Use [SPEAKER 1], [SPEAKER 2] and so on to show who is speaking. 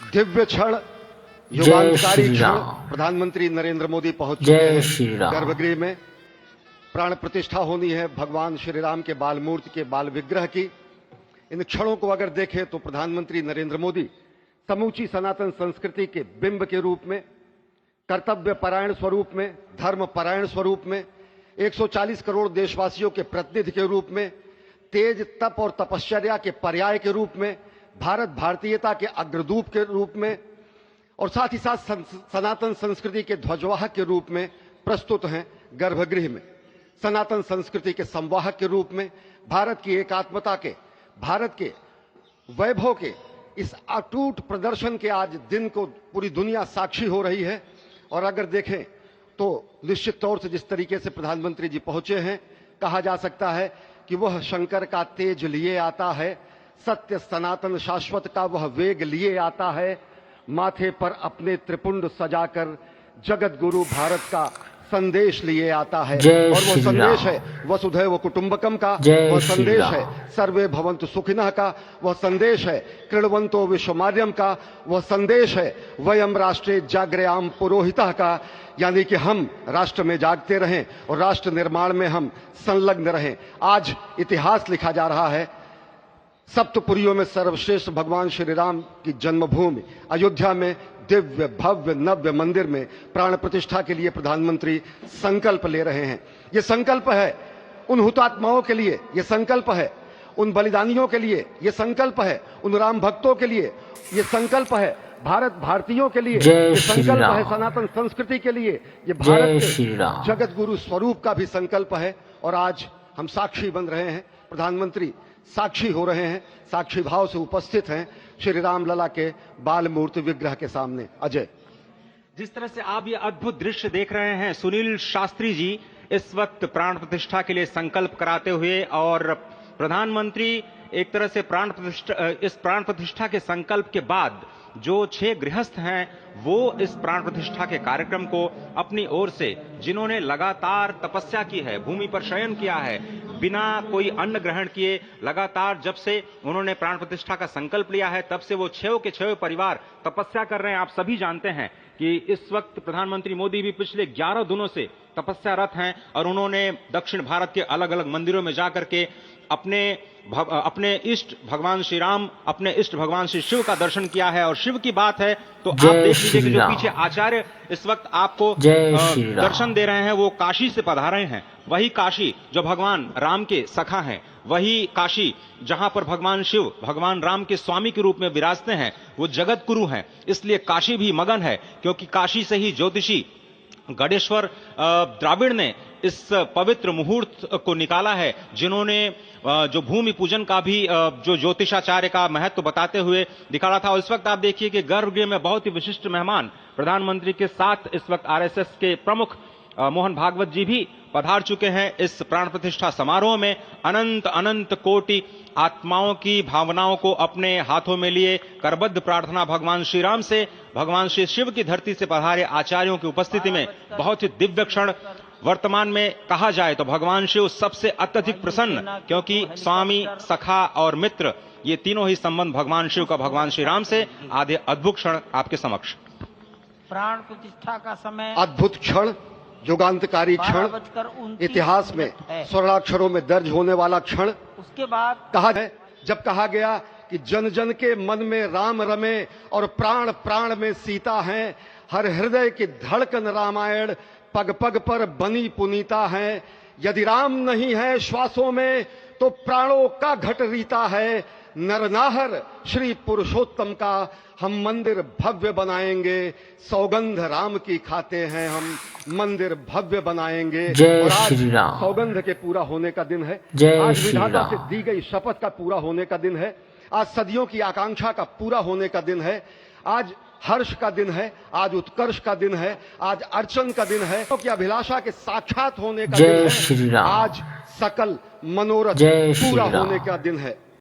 [SPEAKER 1] दिव्य क्षण,
[SPEAKER 2] जय
[SPEAKER 1] युगांतकारी
[SPEAKER 2] श्री
[SPEAKER 1] क्षण।
[SPEAKER 2] राम।
[SPEAKER 1] प्रधानमंत्री नरेंद्र मोदी पहुंच चुके
[SPEAKER 2] जय
[SPEAKER 1] हैं
[SPEAKER 2] श्री राम।
[SPEAKER 1] गर्भगृह में। प्राण प्रतिष्ठा होनी है भगवान श्री राम के बाल मूर्ति के बाल विग्रह की। इन क्षणों को अगर देखें तो प्रधानमंत्री नरेंद्र मोदी समूची सनातन संस्कृति के बिंब के रूप में, कर्तव्य परायण स्वरूप में, धर्म परायण स्वरूप में, 140 करोड़ देशवासियों के प्रतिनिधि के रूप में, तेज तप और तपश्चर्या के पर्याय के रूप में, भारत भारतीयता के अग्रदूत के रूप में और साथ ही साथ सनातन संस्कृति के ध्वजवाहक के रूप में प्रस्तुत हैं गर्भगृह में। सनातन संस्कृति के संवाहक के रूप में, भारत की एकात्मता के, भारत के वैभव के इस अटूट प्रदर्शन के आज दिन को पूरी दुनिया साक्षी हो रही है। और अगर देखें तो निश्चित तौर से जिस तरीके से प्रधानमंत्री जी पहुंचे हैं, कहा जा सकता है कि वह शंकर का तेज लिए आता है, सत्य सनातन शाश्वत का वह वेग लिए आता है, माथे पर अपने त्रिपुंड सजाकर जगत गुरु भारत का संदेश लिए आता है। और वो संदेश है वसुधैव कुटुंबकम का, वह संदेश है सर्वे भवन्तु सुखिनः का, वह संदेश है कृण्वन्तो विश्वमार्यम का, वह संदेश है वयम राष्ट्रे जाग्रयाम पुरोहितः का, यानी कि हम राष्ट्र में जागते रहें और राष्ट्र निर्माण में हम संलग्न रहें। आज इतिहास लिखा जा रहा है। सप्तपुरियों में सर्वश्रेष्ठ भगवान श्री राम की जन्मभूमि अयोध्या में दिव्य भव्य नव्य मंदिर में प्राण प्रतिष्ठा के लिए प्रधानमंत्री संकल्प ले रहे हैं। ये संकल्प है उन हुतात्माओं के लिए, ये संकल्प है उन बलिदानियों के लिए, ये संकल्प है उन राम भक्तों के लिए, ये संकल्प है भारत भारतीयों के लिए, ये संकल्प है सनातन संस्कृति के लिए, ये भारत के जगत गुरु स्वरूप का भी संकल्प है। और आज हम साक्षी बन रहे हैं, प्रधानमंत्री साक्षी हो रहे हैं, साक्षी भाव से उपस्थित हैं श्री राम लला के बाल मूर्ति विग्रह के सामने। अजय,
[SPEAKER 3] जिस तरह से आप ये अद्भुत दृश्य देख रहे हैं, सुनील शास्त्री जी इस वक्त प्राण प्रतिष्ठा के लिए संकल्प कराते हुए, और प्रधानमंत्री एक तरह से इस प्राण प्रतिष्ठा के संकल्प के बाद जो 6 गृहस्थ हैं वो इस प्राण प्रतिष्ठा के कार्यक्रम को अपनी ओर से, जिन्होंने लगातार तपस्या की है, भूमि पर शयन किया है, बिना कोई अन्न ग्रहण किए, लगातार जब से उन्होंने प्राण प्रतिष्ठा का संकल्प लिया है तब से वो 6 के 6 परिवार तपस्या कर रहे हैं। आप सभी जानते हैं कि इस वक्त प्रधानमंत्री मोदी भी पिछले 11 दिनों से तपस्यारत हैं और उन्होंने दक्षिण भारत के अलग अलग मंदिरों में जाकर के अपने इष्ट भगवान श्री राम, अपने इष्ट भगवान श्री शिव का दर्शन किया है। और शिव की बात है तो आप देख लीजिए कि जो पीछे आचार्य इस वक्त आपको दर्शन दे रहे हैं वो काशी से पधारे हैं। वही काशी जो भगवान राम के सखा हैं, वही काशी जहां पर भगवान शिव भगवान राम के स्वामी के रूप में विराजते हैं, वो जगत गुरु हैं। इसलिए काशी भी मगन है, क्योंकि काशी से ही ज्योतिषी गणेश्वर द्राविड़ ने इस पवित्र मुहूर्त को निकाला है, जिन्होंने जो भूमि पूजन का भी जो ज्योतिषाचार्य का महत्व बताते हुए दिखाया था। और इस वक्त आप देखिए कि गर्भगृह में बहुत ही विशिष्ट मेहमान प्रधानमंत्री के साथ इस वक्त आरएसएस के प्रमुख मोहन भागवत जी भी पधार चुके हैं। इस प्राण प्रतिष्ठा समारोह में अनंत अनंत कोटि आत्माओं की भावनाओं को अपने हाथों में लिए करबद्ध प्रार्थना भगवान श्री राम से, भगवान श्री शिव की धरती से पधारे आचार्यों की उपस्थिति में बहुत ही दिव्य क्षण। वर्तमान में कहा जाए तो भगवान शिव सबसे अत्यधिक प्रसन्न, क्योंकि स्वामी, सखा और मित्र ये तीनों ही संबंध भगवान शिव का भगवान श्री राम से। आधे अद्भुत क्षण आपके समक्ष।
[SPEAKER 4] प्राण प्रतिष्ठा का समय
[SPEAKER 1] अद्भुत क्षण, युगांतकारी क्षण, इतिहास में स्वर्णाक्षरों में दर्ज होने वाला क्षण।
[SPEAKER 4] उसके बाद
[SPEAKER 1] कहा है, जब कहा गया कि जन जन के मन में राम रमे और प्राण प्राण में सीता है, हर हृदय की धड़कन रामायण पग पग पर बनी पुनीता है, यदि राम नहीं है श्वासों में तो प्राणों का घट रीता है, नरनाहर श्री पुरुषोत्तम का हम मंदिर भव्य बनाएंगे, सौगंध राम की खाते हैं हम मंदिर भव्य बनाएंगे। और आज सौगंध के पूरा होने का दिन है, आज विधाता से दी गई शपथ का पूरा होने का दिन है, आज सदियों की आकांक्षा का पूरा होने का दिन है, आज हर्ष का दिन है, आज उत्कर्ष का दिन है, आज अर्चन का दिन है, क्योंकि अभिलाषा के साक्षात होने का दिन है, आज सकल मनोरथ पूरा होने का दिन है।